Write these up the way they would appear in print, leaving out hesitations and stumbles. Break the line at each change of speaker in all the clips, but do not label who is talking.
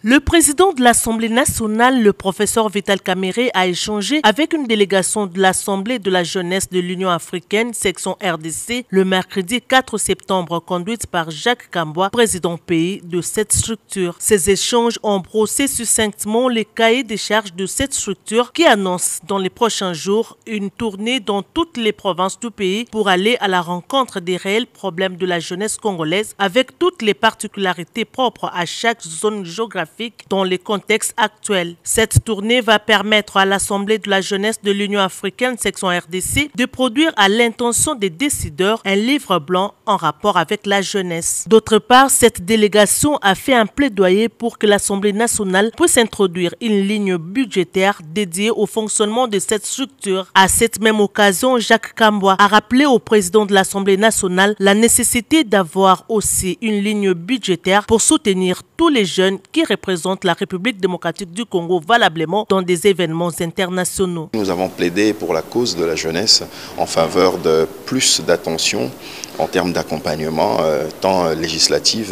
Le président de l'Assemblée nationale, le professeur Vital Kamerhe, a échangé avec une délégation de l'Assemblée de la jeunesse de l'Union africaine, section RDC, le mercredi 4 septembre, conduite par Jacques Kambouah, président pays de cette structure. Ces échanges ont brossé succinctement les cahiers des charges de cette structure qui annonce dans les prochains jours une tournée dans toutes les provinces du pays pour aller à la rencontre des réels problèmes de la jeunesse congolaise avec toutes les particularités propres à chaque zone géographique dans les contextes actuels. Cette tournée va permettre à l'Assemblée de la jeunesse de l'Union africaine, section RDC, de produire à l'intention des décideurs un livre blanc en rapport avec la jeunesse. D'autre part, cette délégation a fait un plaidoyer pour que l'Assemblée nationale puisse introduire une ligne budgétaire dédiée au fonctionnement de cette structure. À cette même occasion, Jacques Kambouah a rappelé au président de l'Assemblée nationale la nécessité d'avoir aussi une ligne budgétaire pour soutenir tous les jeunes qui représentent la République démocratique du Congo valablement dans des événements internationaux.
Nous avons plaidé pour la cause de la jeunesse en faveur de plus d'attention en termes d'accompagnement, tant législatif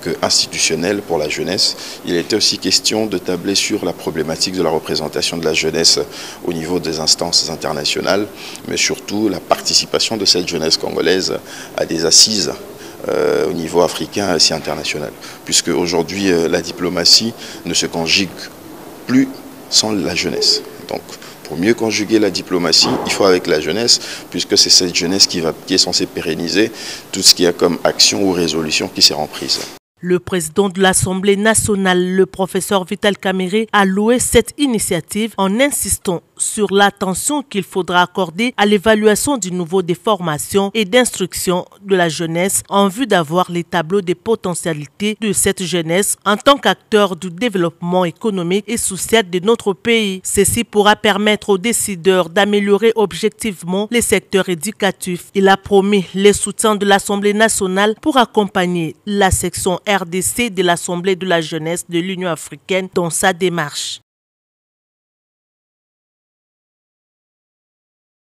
que institutionnel pour la jeunesse. Il était aussi question de tabler sur la problématique de la représentation de la jeunesse au niveau des instances internationales, mais surtout la participation de cette jeunesse congolaise à des assises au niveau africain et aussi international, puisque aujourd'hui la diplomatie ne se conjugue plus sans la jeunesse. Donc pour mieux conjuguer la diplomatie, il faut avec la jeunesse, puisque c'est cette jeunesse qui est censée pérenniser tout ce qu'il y a comme action ou résolution qui sera en prise.
Le président de l'Assemblée nationale, le professeur Vital Kamerhe, a loué cette initiative en insistant sur l'attention qu'il faudra accorder à l'évaluation du niveau des formations et d'instruction de la jeunesse en vue d'avoir les tableaux des potentialités de cette jeunesse en tant qu'acteur du développement économique et social de notre pays. Ceci pourra permettre aux décideurs d'améliorer objectivement les secteurs éducatifs. Il a promis les soutiens de l'Assemblée nationale pour accompagner la section RDC de l'Assemblée de la jeunesse de l'Union africaine dans sa démarche.